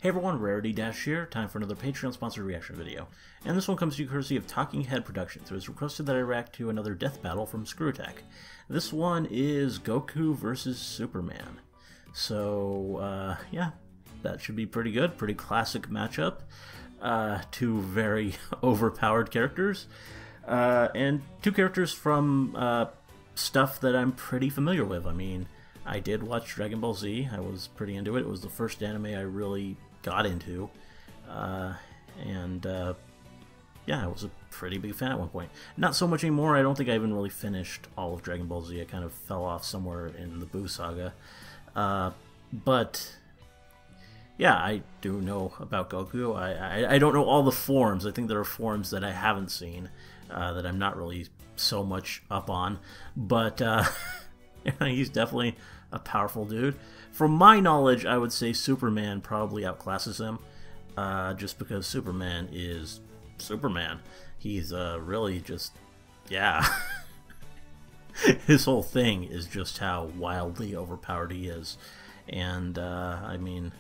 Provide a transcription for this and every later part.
Hey everyone, Rarity Dash here, time for another Patreon sponsored reaction video. And this one comes to you courtesy of Talking Head Productions. It was requested that I react to another death battle from ScrewAttack. This one is Goku vs Superman. So, yeah, that should be pretty good. Pretty classic matchup. Two very overpowered characters. And two characters from stuff that I'm pretty familiar with. I mean, I did watch Dragon Ball Z. I was pretty into it. It was the first anime I really got into. Yeah, I was a pretty big fan at one point. Not so much anymore. I don't think I even really finished all of Dragon Ball Z. I kind of fell off somewhere in the Buu saga. But yeah, I do know about Goku. I don't know all the forms. I think there are forms that I haven't seen that I'm not really so much up on. But he's definitely a powerful dude. From my knowledge, I would say Superman probably outclasses him, just because Superman is Superman. He's really just, yeah. His whole thing is just how wildly overpowered he is. And, I mean,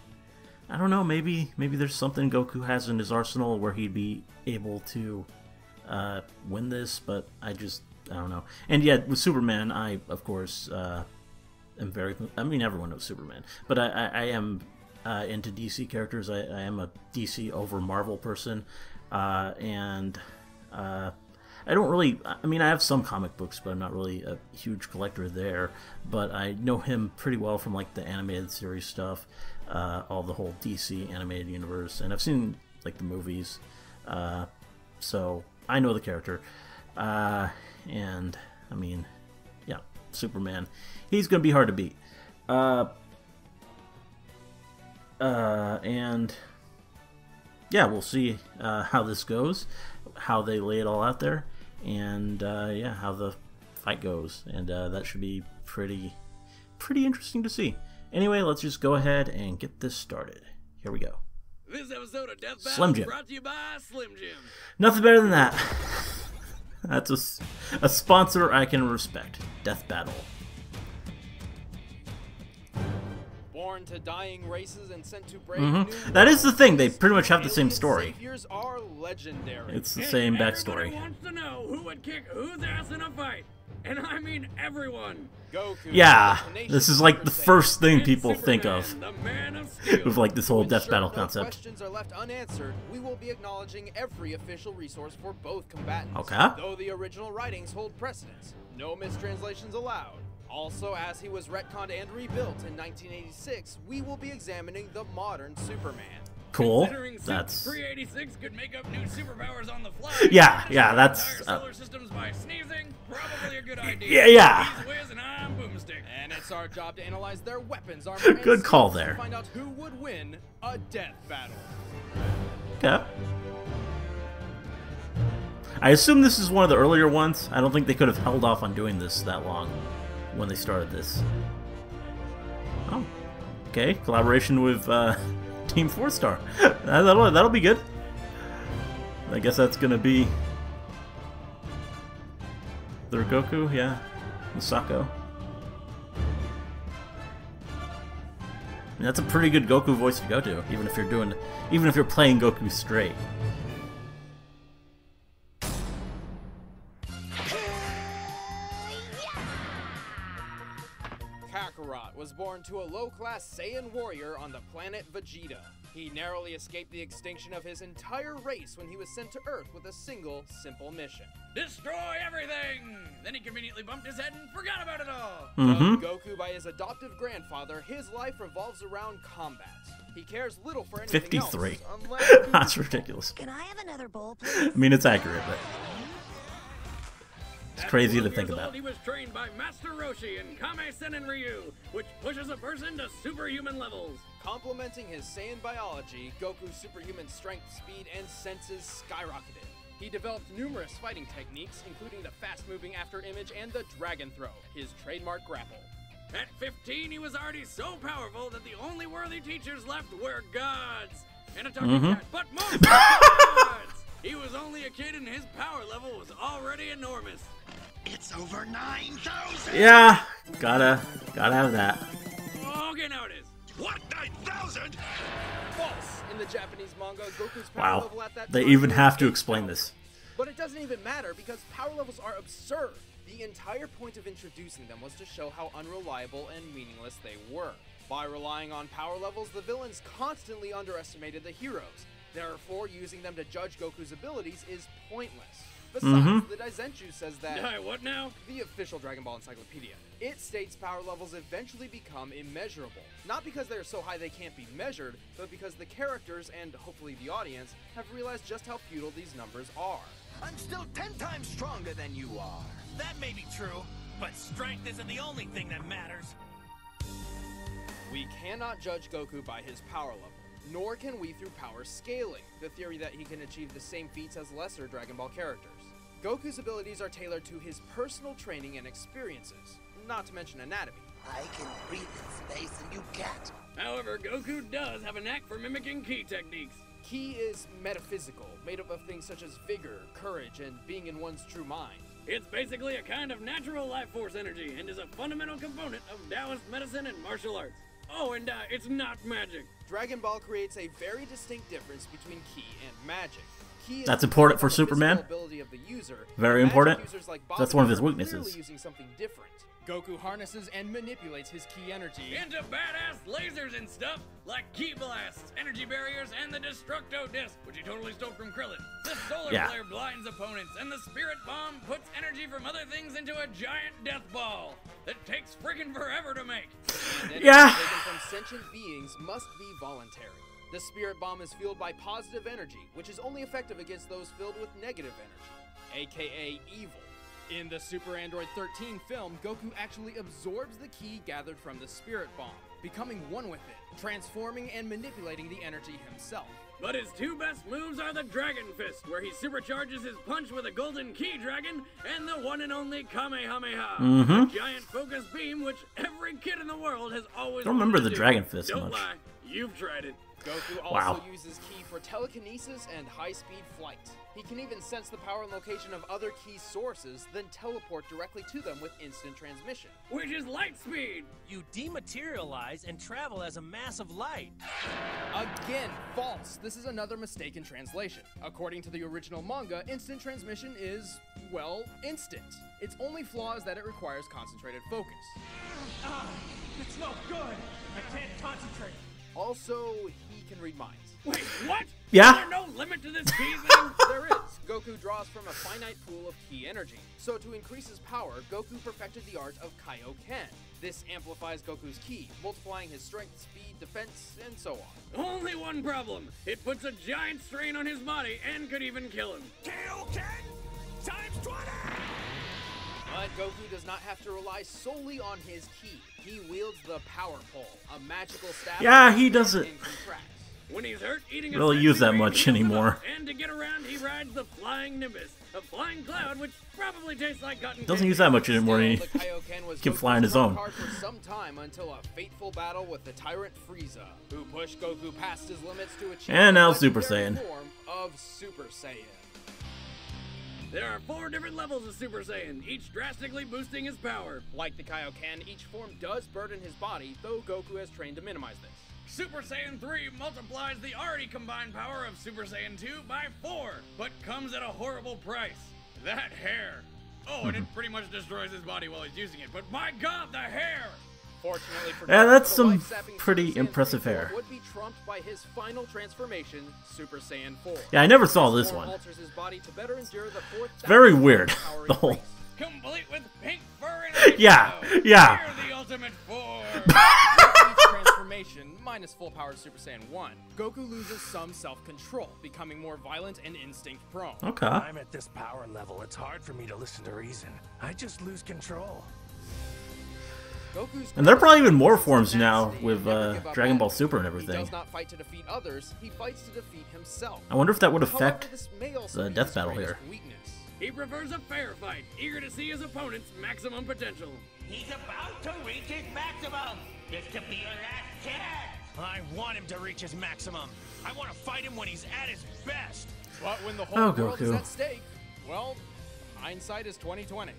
I don't know, maybe there's something Goku has in his arsenal where he'd be able to win this, but I don't know. And yet, with Superman, I, of course, am very, I mean, everyone knows Superman, but I am into DC characters. I am a DC over Marvel person, and I don't really, I mean, I have some comic books, but I'm not really a huge collector there, but I know him pretty well from, like, the animated series stuff, all the whole DC animated universe, and I've seen, like, the movies, so I know the character, and, I mean, yeah, Superman, he's gonna be hard to beat, and yeah, we'll see how this goes, how they lay it all out there, and yeah, how the fight goes, and that should be pretty interesting to see. Anyway, let's just go ahead and get this started. Here we go. This episode of Death Slim Battle Jim. brought to you by Slim Jim. Nothing better than that. That's a sponsor I can respect. Death Battle. Born to dying races and sent to brave new That is the thing. They pretty much have the same story. saviors are legendary. It's the same backstory. Everybody wants to know who would kick whose ass in a fight, and I mean everyone. Goku, Yeah, the tenacious this is like the Super first thing And people Superman, think of the man of steel. with like this whole To death ensure battle no concept. questions are left unanswered, we will be acknowledging every official resource for both combatants. Okay. Though the original writings hold precedence, no mistranslations allowed. Also, as he was retconned and rebuilt in 1986, we will be examining the modern Superman. Cool. Considering That's 386 could make up new superpowers on the fly. Yeah, that's, entire solar systems by sneezing. Probably a good idea. Yeah. He's Wiz and I'm Boomstick. And it's our job to analyze their weapons, armor, and Good call skills there. to find out who would win a death battle. okay. I assume this is one of the earlier ones. I don't think they could have held off on doing this that long when they started this. Oh, okay. Collaboration with Team 4-Star. That'll be good. I guess that's gonna be their Goku, yeah, Misako. And that's a pretty good Goku voice to go to, even if you're playing Goku straight. Kakarot was born to a low-class Saiyan warrior on the planet Vegeta. He narrowly escaped the extinction of his entire race when he was sent to Earth with a single, simple mission. Destroy everything! Then he conveniently bumped his head and forgot about it all. Dubbed Goku by his adoptive grandfather, his life revolves around combat. He cares little for anything 53. else, unless That's ridiculous. Can I have another bowl, please? I mean, it's accurate, but it's At crazy to 12 think years about. old, he was trained by Master Roshi in Kame-Sen Ryu, which pushes a person to superhuman levels. complementing his Saiyan biology, Goku's superhuman strength, speed, and senses skyrocketed. He developed numerous fighting techniques, including the fast-moving after image and the dragon throw, his trademark grapple. At 15, he was already so powerful that the only worthy teachers left were gods. And a talking cat, but most gods! He was only a kid and his power level was already enormous. It's over 9,000! Yeah, gotta have that. Okay, now it is. What, 9,000? False! In the Japanese manga, Goku's power Wow. level at that They time even was have to 8,000. explain this. But it doesn't even matter because power levels are absurd. The entire point of introducing them was to show how unreliable and meaningless they were. By relying on power levels, the villains constantly underestimated the heroes. Therefore, using them to judge Goku's abilities is pointless. Besides, the Daizenshuu says that... What now? The official Dragon Ball Encyclopedia. It states power levels eventually become immeasurable. Not because they are so high they can't be measured, but because the characters, and hopefully the audience, have realized just how futile these numbers are. I'm still 10 times stronger than you are. That may be true, but strength isn't the only thing that matters. We cannot judge Goku by his power level, nor can we through power scaling, the theory that he can achieve the same feats as lesser Dragon Ball characters. Goku's abilities are tailored to his personal training and experiences, not to mention anatomy. I can breathe in space and you can't. However, Goku does have a knack for mimicking ki techniques. Ki is metaphysical, made up of things such as vigor, courage, and being in one's true mind. It's basically a kind of natural life force energy and is a fundamental component of Taoist medicine and martial arts. Oh, and it's not magic. Dragon Ball creates a very distinct difference between ki and magic. Ki is That's important for the physical Superman. ability of the user, Very and magic important. users like That's Babidi one of his are weaknesses. clearly using something different. Goku harnesses and manipulates his ki energy Into badass lasers and stuff like ki blasts, energy barriers, and the Destructo Disc, which he totally stole from Krillin. The solar Yeah. flare blinds opponents, and the spirit bomb puts energy from other things into a giant death ball that takes freaking forever to make. Energy Yeah. taken from sentient beings must be voluntary. The spirit bomb is fueled by positive energy, which is only effective against those filled with negative energy, aka evil. In the Super Android 13 film, Goku actually absorbs the ki gathered from the spirit bomb, becoming one with it, transforming and manipulating the energy himself. But his two best moves are the Dragon Fist, where he supercharges his punch with a golden ki dragon, and the one and only Kamehameha, a giant focus beam which every kid in the world has always Don't remember wanted the to do. Dragon Fist Don't much. lie, you've tried it. Goku also Wow. uses ki for telekinesis and high-speed flight. He can even sense the power and location of other ki sources, then teleport directly to them with instant transmission. Which is light speed. You dematerialize and travel as a mass of light. Again, false. This is another mistaken translation. According to the original manga, instant transmission is, well, instant. Its only flaw is that it requires concentrated focus. It's no good. I can't concentrate. Also, he can read minds. Wait, what? Yeah. Is there no limit to this ki thing? There is. Goku draws from a finite pool of ki energy. So to increase his power, Goku perfected the art of Kaioken. This amplifies Goku's ki, multiplying his strength, speed, defense, and so on. Only one problem. It puts a giant strain on his body and could even kill him. Kaioken times 20! But Goku does not have to rely solely on his ki. He wields the Power Pole, a magical staff. Yeah, that he expands doesn't and contracts. When he's hurt, eating a really fancy use that green much heals him anymore. up, and to get around, he rides the Flying Nimbus, a flying cloud which probably tastes like cotton Doesn't candy. use that much anymore. Still, He the Kaioken was can Goku's fly on his trump own. card for some time until a fateful battle with the tyrant Frieza, who pushed Goku past his limits to achieve And now the Super legendary Saiyan. form of Super Saiyan. There are 4 different levels of Super Saiyan, each drastically boosting his power. Like the Kaioken, each form does burden his body, though Goku has trained to minimize this. Super Saiyan 3 multiplies the already combined power of Super Saiyan 2 by 4, but comes at a horrible price. That hair. Oh, and it pretty much destroys his body while he's using it, but my god, the hair! Fortunately for Yeah, Goku, that's the some life-sapping pretty Super Saiyan impressive 3 hair. form would be trumped by his final transformation, Super Saiyan 4. Yeah, I never saw this form one. alters his body to better endure the 4,000 very weird, power the whole- increase. Complete with pink fur and Yeah, rainbow. yeah. You're the ultimate form. With each transformation, minus full power Super Saiyan 1, Goku loses some self-control, becoming more violent and instinct-prone. Okay. I'm at this power level. It's hard for me to listen to reason. I just lose control. Goku's And there are probably even more tenacity forms now and with never give up Dragon Ball attitude. Super and He everything. does not fight to defeat others, he fights to defeat himself. I wonder if that would However, affect this may also the be death his battle greatest here. weakness. He prefers a fair fight, eager to see his opponent's maximum potential. He's about to reach his maximum. This could be your last chance. I want him to reach his maximum. I want to fight him when he's at his best. But when the whole Oh, world is Goku. at stake, well, hindsight is 20/20.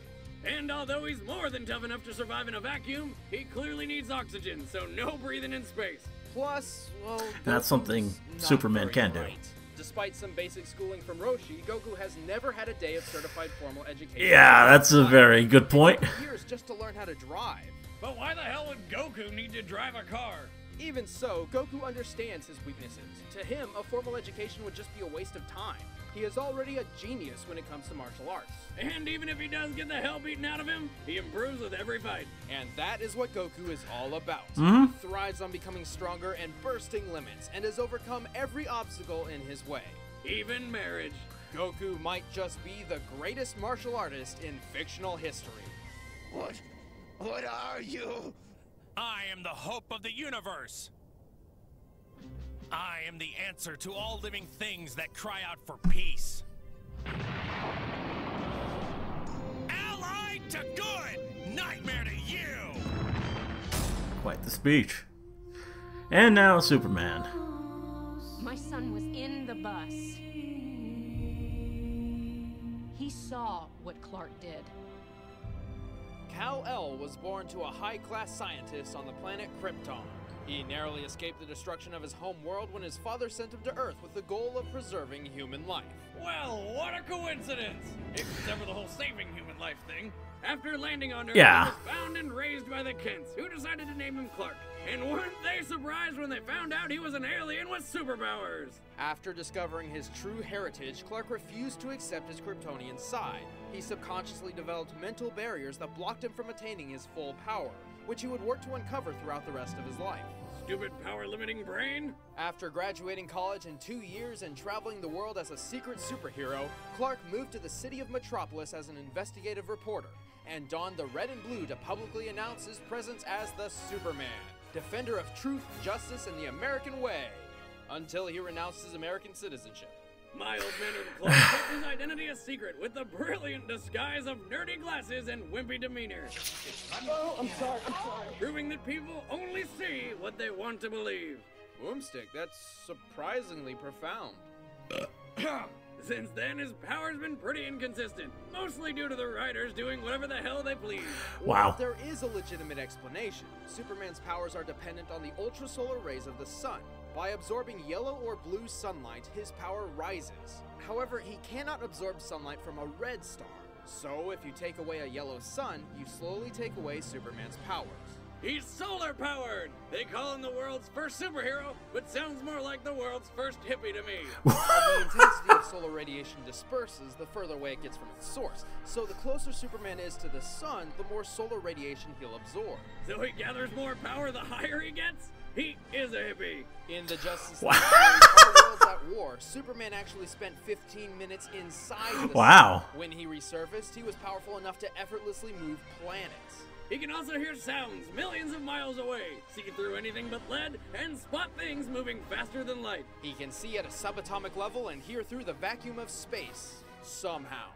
And although he's more than tough enough to survive in a vacuum, he clearly needs oxygen, so no breathing in space. Plus, well, That's something Goku's not Superman very can do. bright. Despite some basic schooling from Roshi, Goku has never had a day of certified formal education. Yeah, that's a very good point. It took years just to learn how to drive. But why the hell would Goku need to drive a car? Even so, Goku understands his weaknesses. To him, a formal education would just be a waste of time. He is already a genius when it comes to martial arts. And even if he does get the hell beaten out of him, he improves with every fight. And that is what Goku is all about. Mm-hmm. He thrives on becoming stronger and bursting limits, and has overcome every obstacle in his way. Even marriage. Goku might just be the greatest martial artist in fictional history. What are you? I am the hope of the universe. I am the answer to all living things that cry out for peace. Allied to good, nightmare to you. Quite the speech. And now Superman. My son was in the bus. He saw what Clark did. Kal-El was born to a high-class scientist on the planet Krypton. He narrowly escaped the destruction of his home world when his father sent him to Earth with the goal of preserving human life. Well, what a coincidence! Except for the whole saving human life thing. After landing on Earth, Yeah. he was found and raised by the Kents, who decided to name him Clark. And weren't they surprised when they found out he was an alien with superpowers? After discovering his true heritage, Clark refused to accept his Kryptonian side. He subconsciously developed mental barriers that blocked him from attaining his full power, which he would work to uncover throughout the rest of his life. Stupid power-limiting brain? After graduating college in 2 years and traveling the world as a secret superhero, Clark moved to the city of Metropolis as an investigative reporter, and donned the red and blue to publicly announce his presence as the Superman, defender of truth, justice, and the American way, until he renounced his American citizenship. Mild-mannered Clark kept his identity a secret with the brilliant disguise of nerdy glasses and wimpy demeanor. Oh, I'm sorry. Proving that people only see what they want to believe. Boomstick, that's surprisingly profound. Since then, his power's been pretty inconsistent, mostly due to the writers doing whatever the hell they please. Wow. There is a legitimate explanation. Superman's powers are dependent on the ultrasolar rays of the sun. By absorbing yellow or blue sunlight, his power rises. However, he cannot absorb sunlight from a red star. So, if you take away a yellow sun, you slowly take away Superman's powers. He's solar-powered! They call him the world's first superhero, but sounds more like the world's first hippie to me. As the intensity of solar radiation disperses, the further away it gets from its source. So the closer Superman is to the sun, the more solar radiation he'll absorb. So he gathers more power the higher he gets? He is a hippie. In the Justice Wow. League series, Our Worlds at War, Superman actually spent 15 minutes inside the Wow. sun. When he resurfaced, he was powerful enough to effortlessly move planets. He can also hear sounds millions of miles away, see through anything but lead, and spot things moving faster than light. He can see at a subatomic level and hear through the vacuum of space. Somehow.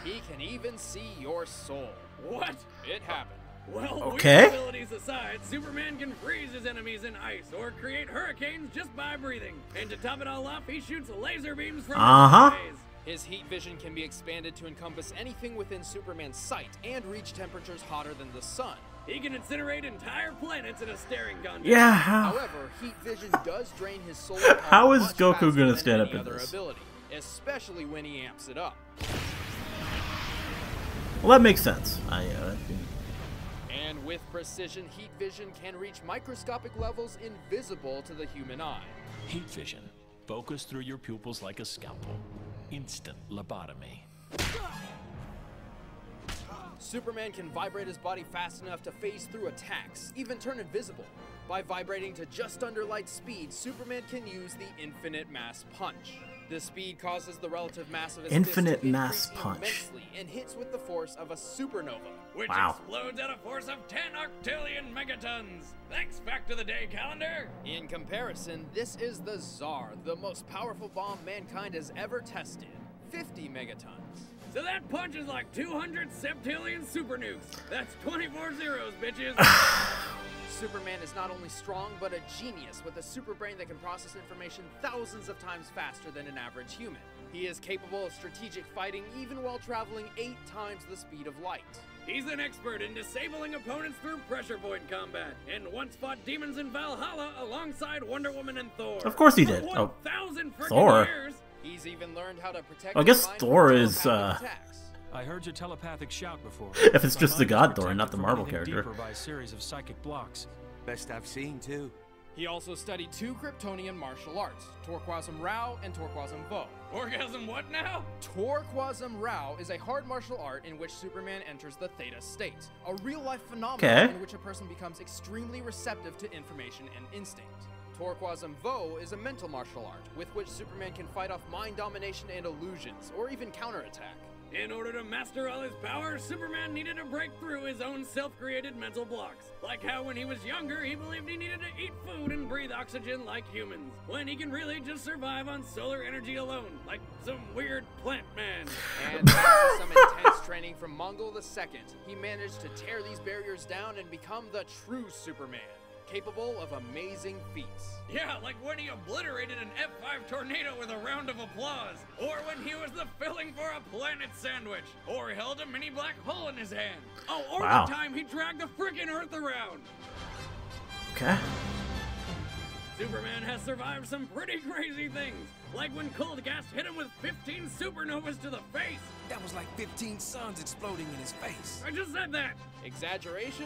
He can even see your soul. What? It happened. Well, Okay. weird abilities aside, Superman can freeze his enemies in ice or create hurricanes just by breathing. And to top it all off, he shoots laser beams from his eyes. His heat vision can be expanded to encompass anything within Superman's sight and reach temperatures hotter than the sun. He can incinerate entire planets in a staring contest. Yeah, how? However, heat vision does drain his solar power How is much Goku faster gonna than stand up any in other this? ability, especially when he amps it up. Well, that makes sense. And with precision, heat vision can reach microscopic levels invisible to the human eye. Heat vision. Focus through your pupils like a scalpel. Instant lobotomy. Superman can vibrate his body fast enough to phase through attacks, even turn invisible. By vibrating to just under light speed, Superman can use the infinite mass punch. This speed causes the relative mass of his Infinite fist to mass increase punch. immensely and hits with the force of a supernova. Which Wow. explodes at a force of 10 octillion megatons. Thanks, fact of the day calendar. In comparison, this is the Tsar, the most powerful bomb mankind has ever tested. 50 megatons. So that punch is like 200 septillion super nukes. That's 24 zeros, bitches. Superman is not only strong, but a genius with a super brain that can process information thousands of times faster than an average human. He is capable of strategic fighting even while traveling 8 times the speed of light. He's an expert in disabling opponents through pressure void combat, and once fought demons in Valhalla alongside Wonder Woman and Thor. Of course he did. For Oh, 1,000 freaking Thor. years. He's even learned how to protect I guess his mind Thor from is, telepathic attacks. I heard your telepathic shout before. If it's My just the mind is God Thor, protected not the from Marvel anything character. deeper by a series of psychic blocks. Best I've seen, too. He also studied 2 Kryptonian martial arts, Torquasm Rao and Torquasm Vo. Orgasm what now? Torquasm Rao is a hard martial art in which Superman enters the Theta state, a real-life phenomenon Okay. in which a person becomes extremely receptive to information and instinct. Torquasm Vo is a mental martial art with which Superman can fight off mind domination and illusions, or even counterattack. In order to master all his powers, Superman needed to break through his own self-created mental blocks. Like how when he was younger, he believed he needed to eat food and breathe oxygen like humans, when he can really just survive on solar energy alone, like some weird plant man. And thanks to some intense training from Mongol II, he managed to tear these barriers down and become the true Superman, capable of amazing feats. Yeah, like when he obliterated an F5 tornado with a round of applause, or when he was the filling for a planet sandwich, or held a mini black hole in his hand. Oh, or Wow. the time he dragged the frickin' Earth around. Okay. Superman has survived some pretty crazy things, like when cold gas hit him with 15 supernovas to the face. That was like 15 suns exploding in his face. I just said that. Exaggeration?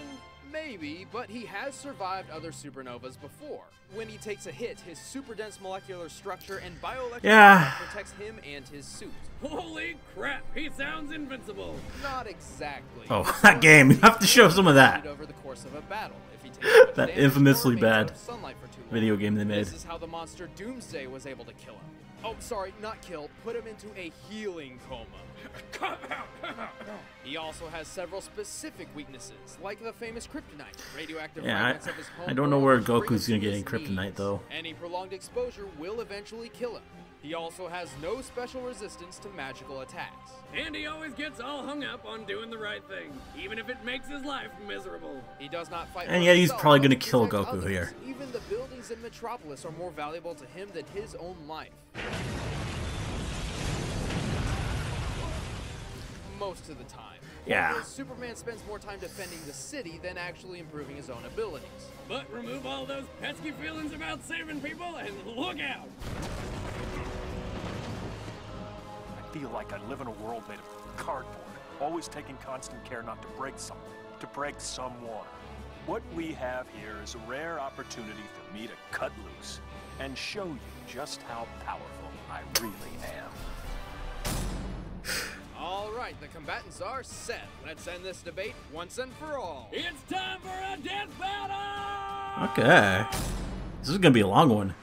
Maybe, but he has survived other supernovas before. When he takes a hit, his super dense molecular structure and bioelectric protects him and his suit. Holy crap, he sounds invincible. Not exactly. Oh, that game. You have to show some of that. Over the course of a battle, if he takes too much That damage infamously or remains out bad of sunlight for too long. video game they made. This is how the monster Doomsday was able to kill him. Oh, sorry, not kill, put him into a healing coma. He also has several specific weaknesses, like the famous kryptonite, radioactive fragments of his home I don't know where world bring him Goku's gonna to get his in kryptonite knees. though. Any prolonged exposure will eventually kill him. He also has no special resistance to magical attacks. And he always gets all hung up on doing the right thing, even if it makes his life miserable. He does not fight And for yet he's himself, probably but gonna to kill protect Goku others. here. Even the buildings in Metropolis are more valuable to him than his own life. Most of the time. Yeah. Because Superman spends more time defending the city than actually improving his own abilities. But remove all those pesky feelings about saving people and look out! I feel like I live in a world made of cardboard, always taking constant care not to break something, to break someone. What we have here is a rare opportunity for me to cut loose and show you just how powerful I really am. All right, the combatants are set. Let's end this debate once and for all. It's time for a death battle! Okay. This is gonna be a long one.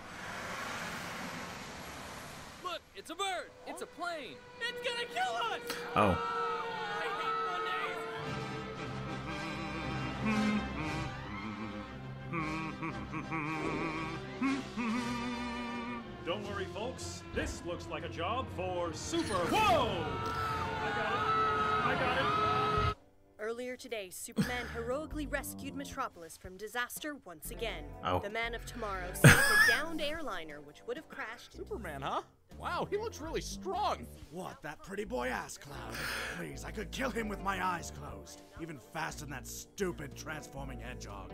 Look, it's a bird! It's a plane! It's gonna kill us! Oh. Don't worry, folks. This looks like a job for Super. Whoa! I got it. Earlier today, Superman heroically rescued Metropolis from disaster once again. Oh. The Man of Tomorrow saved a downed airliner which would have crashed. Superman, huh? Wow, he looks really strong. What, that pretty boy ass clown? Please, I could kill him with my eyes closed. Even faster than that stupid transforming hedgehog.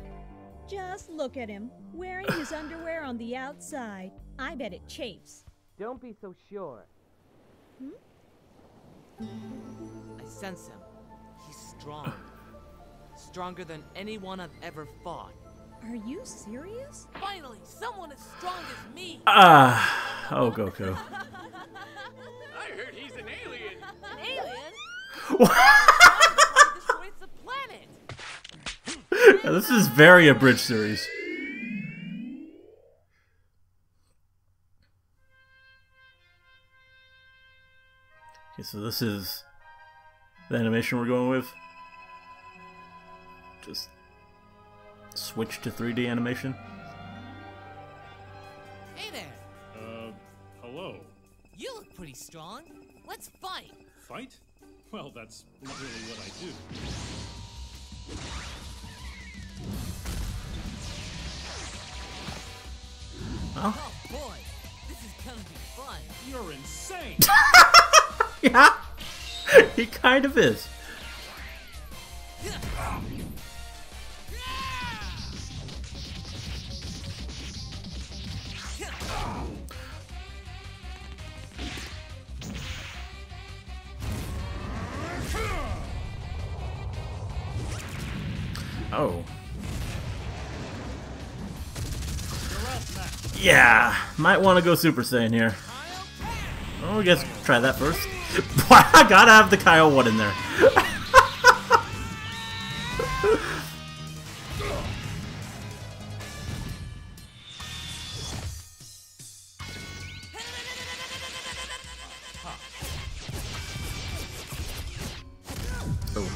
Just look at him, wearing his underwear on the outside. I bet it chafes. Don't be so sure. Hmm? I sense him. He's strong. Stronger than anyone I've ever fought. Are you serious? Finally, someone as strong as me! Oh, Goku. I heard he's an alien! An alien? Destroys the planet! Yeah, this is very abridged series. Okay, so this is the animation we're going with. Just switch to 3D animation. Hey there! Hello. You look pretty strong. Let's fight! Fight? Well, that's not really what I do. Oh boy, this is gonna be fun. You're insane! Yeah, he kind of is. Oh. Yeah, might want to go Super Saiyan here. Oh, I guess try that first. I gotta have the Kyle 1 in there. Oh.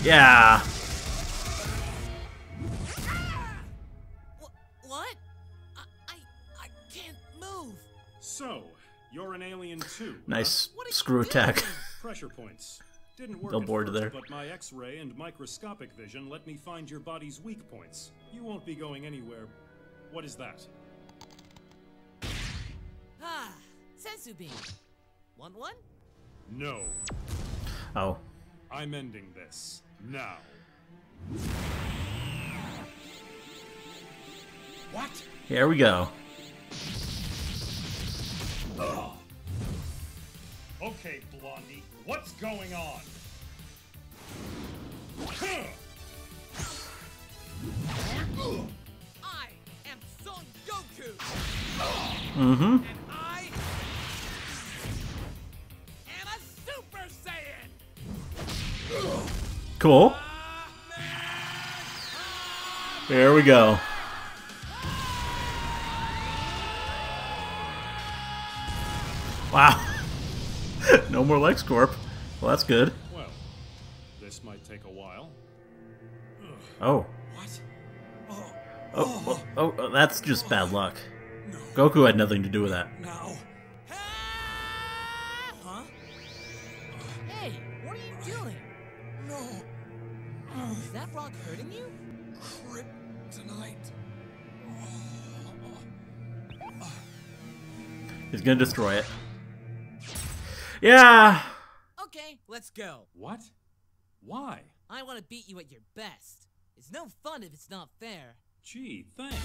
Yeah. What? I can't move. So, you're an alien too. Nice screw attack. Pressure points. Didn't work Billboard at first, there. but my X-ray and microscopic vision let me find your body's weak points. You won't be going anywhere. What is that? Ah, sensu beam. Want one? No. Oh. I'm ending this now. What? Here we go. Ugh. Okay, Blondie, what's going on? I am Son Goku. Mm-hmm. And I am a Super Saiyan. Cool. There we go. Wow. No more LexCorp. Well, that's good. Well, this might take a while. Oh. What? Oh, that's just bad luck. Goku had nothing to do with that. Now. Huh? Hey, what are you doing? No. Is that rock hurting you? Kryptonite. He's gonna destroy it. Yeah. Okay, let's go. What? Why? I want to beat you at your best. It's no fun if it's not fair. Gee, thanks.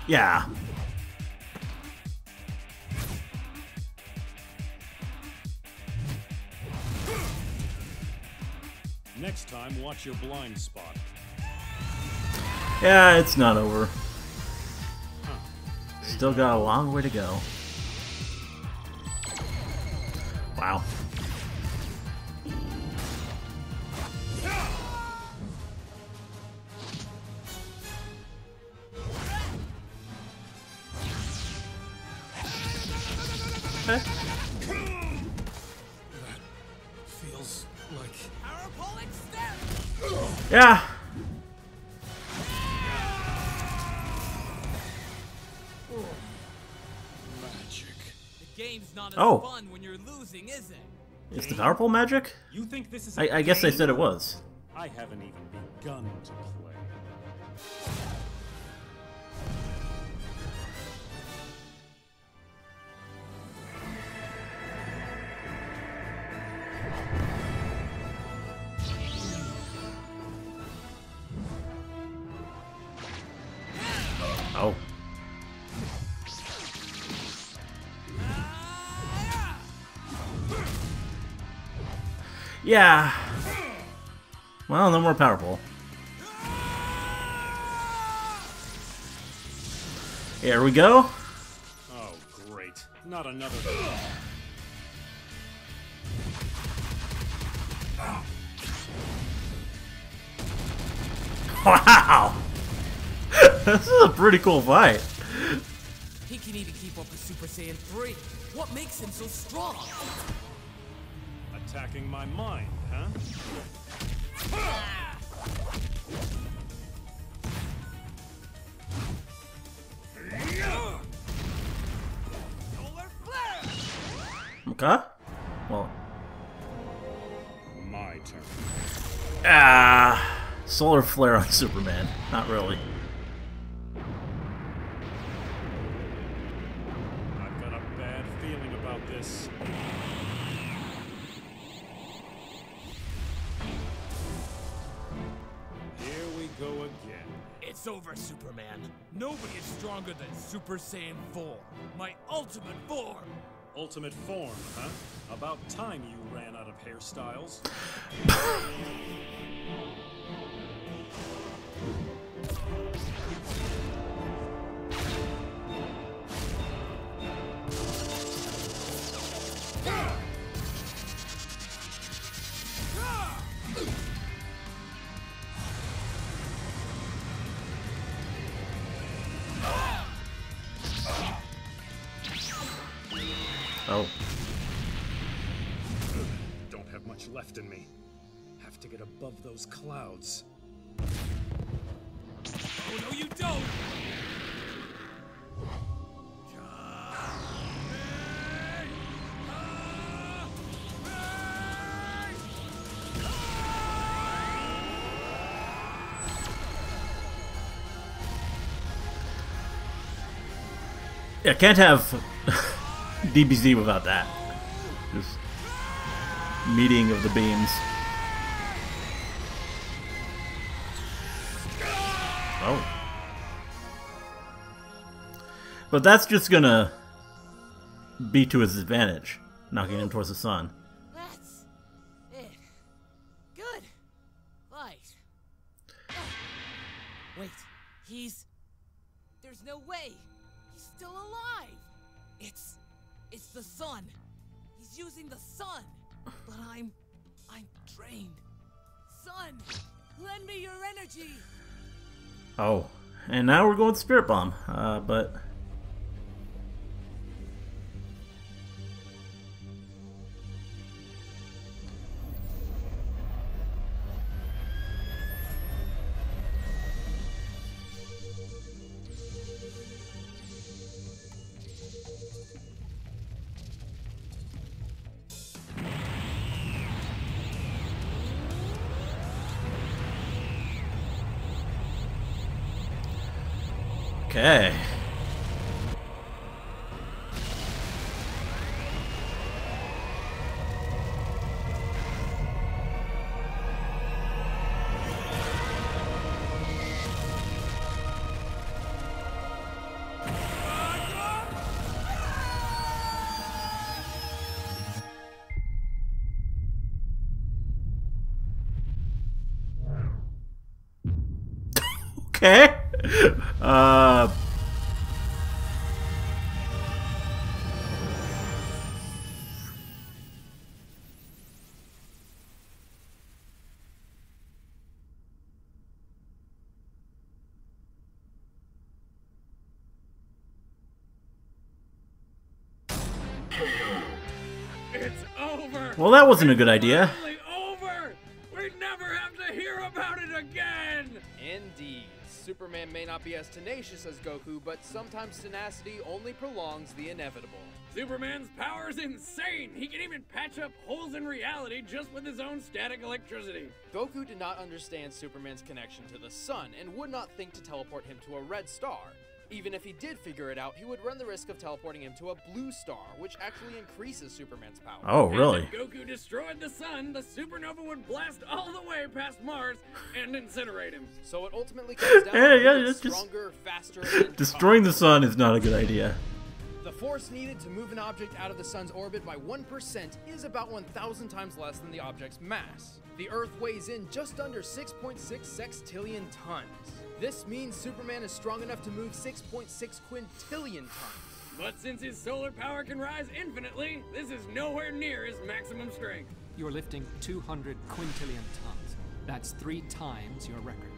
Yeah. Next time, watch your blind spot. Yeah, it's not over. Still got a long way to go. Wow. That feels like Powerful extend. Yeah. Magic. The game's not as Oh. fun when you're losing, is it? Is the power pole magic? You think this is I guess they said it was. I haven't even begun to play. Oh. Yeah. Well, no more power pole. Here we go. Oh, great. Not another. Wow. This is a pretty cool fight. He can even keep up with Super Saiyan 3. What makes him so strong? Attacking my mind, huh? Okay. Well. My turn. Solar flare on Superman. Not really. I've got a bad feeling about this. It's over, Superman. Nobody is stronger than Super Saiyan 4, my ultimate form. Ultimate form, huh? About time you ran out of hairstyles. Oh. Don't have much left in me. Have to get above those clouds. Oh, no, you don't! Yeah, can't have DBZ without that. Just meeting of the beams. Oh. But that's just gonna be to his advantage, knocking him towards the sun. That's it. Good. Light. Wait, there's no way. He's still alive. It's the sun. He's using the sun. But I'm drained. Sun, lend me your energy. Oh, and now we're going Spirit Bomb, but... Okay. Okay. It's over. Well, that wasn't a good idea. Finally over. We never have to hear about it again. Indeed. Superman may not be as tenacious as Goku, but sometimes tenacity only prolongs the inevitable. Superman's power is insane! He can even patch up holes in reality just with his own static electricity. Goku did not understand Superman's connection to the sun and would not think to teleport him to a red star. Even if he did figure it out, he would run the risk of teleporting him to a blue star, which actually increases Superman's power. Oh, really? And if Goku destroyed the sun, the supernova would blast all the way past Mars and incinerate him. So it ultimately comes down to stronger, faster, and destroying the sun is not a good idea. The force needed to move an object out of the sun's orbit by 1% is about 1,000 times less than the object's mass. The Earth weighs in just under 6.6 sextillion tons. This means Superman is strong enough to move 6.6 quintillion tons. But since his solar power can rise infinitely, this is nowhere near his maximum strength. You're lifting 200 quintillion tons. That's 3 times your record.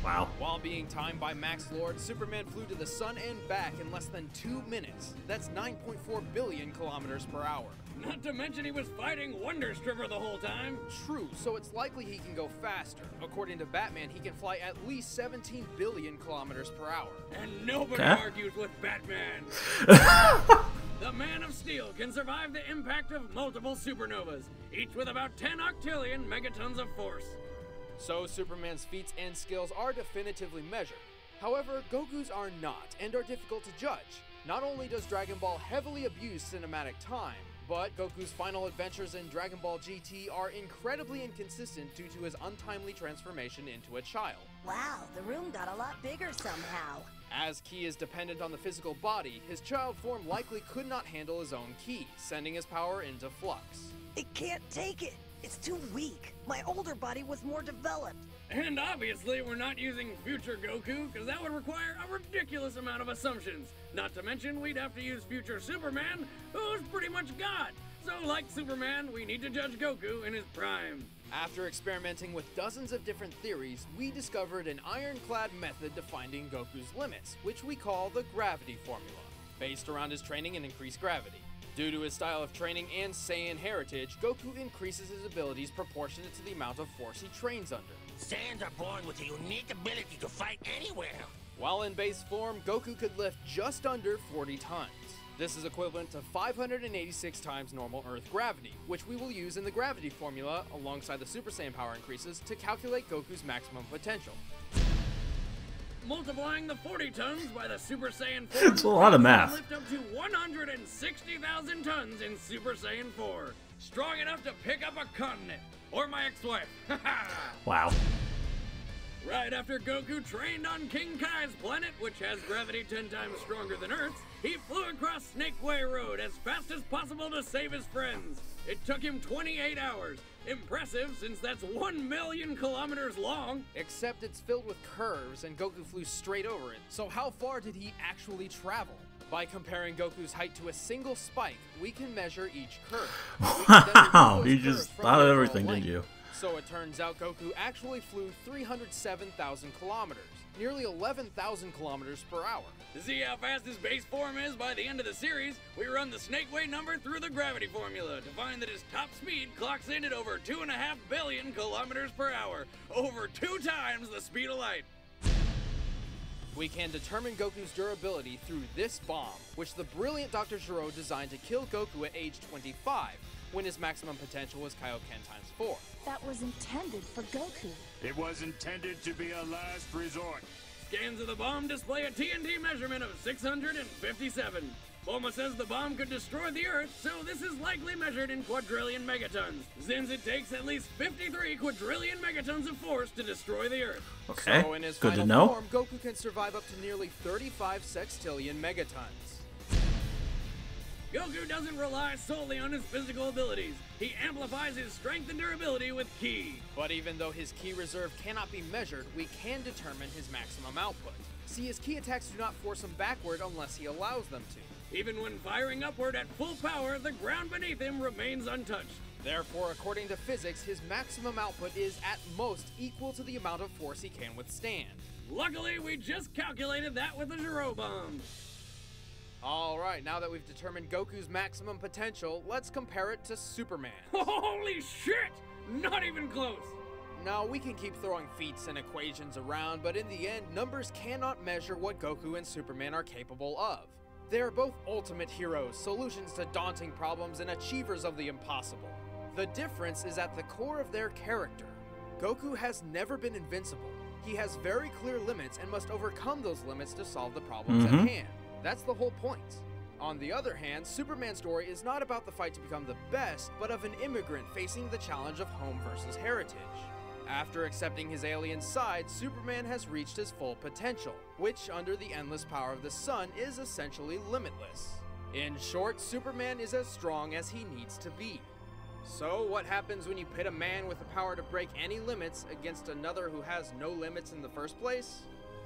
Wow. While being timed by Max Lord, Superman flew to the sun and back in less than 2 minutes. That's 9.4 billion kilometers per hour. Not to mention he was fighting Wonder Stripper the whole time. True, so it's likely he can go faster. According to Batman, he can fly at least 17 billion kilometers per hour. And nobody argues with Batman. The Man of Steel can survive the impact of multiple supernovas, each with about 10 octillion megatons of force. So Superman's feats and skills are definitively measured. However, Goku's are not, and are difficult to judge. Not only does Dragon Ball heavily abuse cinematic time, But Goku's final adventures in Dragon Ball GT are incredibly inconsistent due to his untimely transformation into a child. Wow, the room got a lot bigger somehow. As Ki is dependent on the physical body, his child form likely could not handle his own Ki, sending his power into flux. It can't take it. It's too weak. My older body was more developed. And obviously we're not using future Goku, because that would require a ridiculous amount of assumptions. Not to mention we'd have to use future Superman, who's pretty much God. So like Superman, we need to judge Goku in his prime. After experimenting with dozens of different theories, we discovered an ironclad method to finding Goku's limits, which we call the gravity formula, based around his training in increased gravity. Due to his style of training and Saiyan heritage, Goku increases his abilities proportionate to the amount of force he trains under. Saiyans are born with a unique ability to fight anywhere. While in base form, Goku could lift just under 40 tons. This is equivalent to 586 times normal Earth gravity, which we will use in the gravity formula alongside the Super Saiyan power increases to calculate Goku's maximum potential. Multiplying the 40 tons by the Super Saiyan 4, it's a lot of math. Lift up to 160,000 tons in Super Saiyan 4. Strong enough to pick up a continent. Or my ex-wife. Wow. Right after Goku trained on King Kai's planet, which has gravity 10 times stronger than Earth's, he flew across Snake Way Road as fast as possible to save his friends. It took him 28 hours. Impressive, since that's 1 million kilometers long. Except it's filled with curves and Goku flew straight over it. So how far did he actually travel? By comparing Goku's height to a single spike, we can measure each curve. Wow, you just thought of everything, didn't you? So it turns out Goku actually flew 307,000 kilometers, nearly 11,000 kilometers per hour. To see how fast his base form is by the end of the series, we run the Snake Way number through the gravity formula to find that his top speed clocks in at over 2.5 billion kilometers per hour, over 2 times the speed of light. We can determine Goku's durability through this bomb, which the brilliant Dr. Gero designed to kill Goku at age 25, when his maximum potential was Kaioken times 4. That was intended for Goku. It was intended to be a last resort. Scans of the bomb display a TNT measurement of 657. Bulma says the bomb could destroy the Earth, so this is likely measured in quadrillion megatons, since it takes at least 53 quadrillion megatons of force to destroy the Earth. Okay, so in his good final to know. Form, Goku can survive up to nearly 35 sextillion megatons. Goku doesn't rely solely on his physical abilities. He amplifies his strength and durability with Ki. But even though his Ki reserve cannot be measured, we can determine his maximum output. See, his Ki attacks do not force him backward unless he allows them to. Even when firing upward at full power, the ground beneath him remains untouched. Therefore, according to physics, his maximum output is at most equal to the amount of force he can withstand. Luckily, we just calculated that with the Gero bomb. Alright, now that we've determined Goku's maximum potential, let's compare it to Superman. Holy shit! Not even close! Now, we can keep throwing feats and equations around, but in the end, numbers cannot measure what Goku and Superman are capable of. They are both ultimate heroes, solutions to daunting problems, and achievers of the impossible. The difference is at the core of their character. Goku has never been invincible. He has very clear limits and must overcome those limits to solve the problems at hand. That's the whole point. On the other hand, Superman's story is not about the fight to become the best, but of an immigrant facing the challenge of home versus heritage. After accepting his alien side, Superman has reached his full potential, which, under the endless power of the sun, is essentially limitless. In short, Superman is as strong as he needs to be. So, what happens when you pit a man with the power to break any limits against another who has no limits in the first place?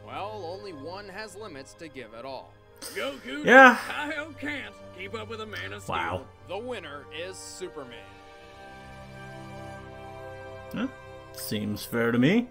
Well, only one has limits to give at all. Goku can't keep up with a man of steel. Wow. The winner is Superman. Huh? Seems fair to me.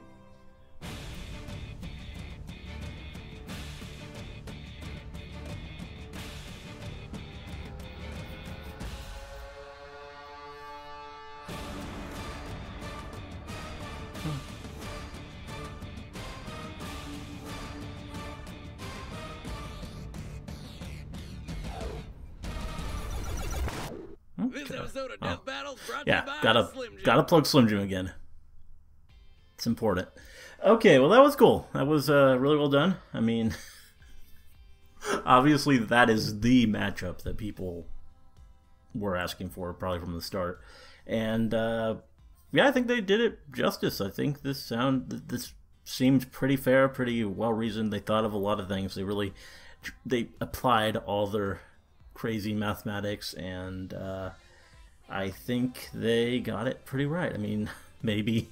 This episode of Death Battles brought to you by Slim Jim. Gotta plug Slim Jim again. It's important. Okay, well that was cool. That was really well done. I mean, obviously that is the matchup that people were asking for, probably from the start. And yeah, I think they did it justice. I think this seemed pretty fair, pretty well reasoned. They thought of a lot of things. They applied all their crazy mathematics, and I think they got it pretty right. I mean, maybe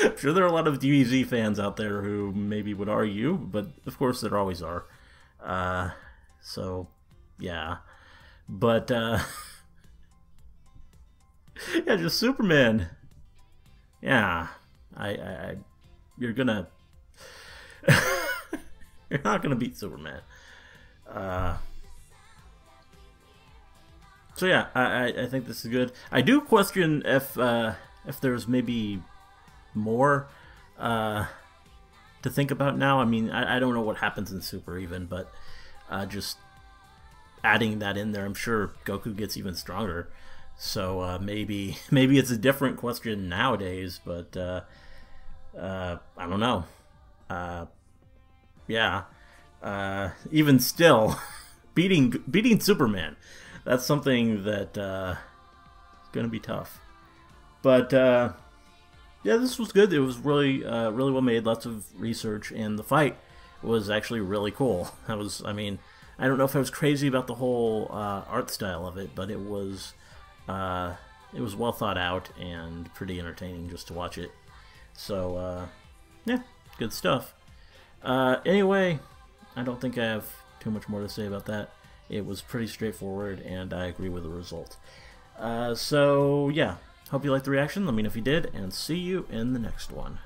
I'm sure there are a lot of DBZ fans out there who maybe would argue, but of course there always are. So yeah, but yeah, just Superman. Yeah, you're gonna you're not gonna beat Superman. So yeah, I think this is good. I do question if there's maybe more to think about now. I mean, I don't know what happens in Super even, but just adding that in there, I'm sure Goku gets even stronger. So maybe it's a different question nowadays, but I don't know. Yeah, even still, beating Superman, that's something that is gonna be tough. But yeah, this was good. It was really well made. Lots of research, and the fight was actually really cool. I mean, I don't know if I was crazy about the whole art style of it, but it was well thought out and pretty entertaining just to watch it. So yeah, good stuff. Anyway, I don't think I have too much more to say about that. It was pretty straightforward, and I agree with the result. So yeah, hope you liked the reaction. Let me know if you did, and see you in the next one.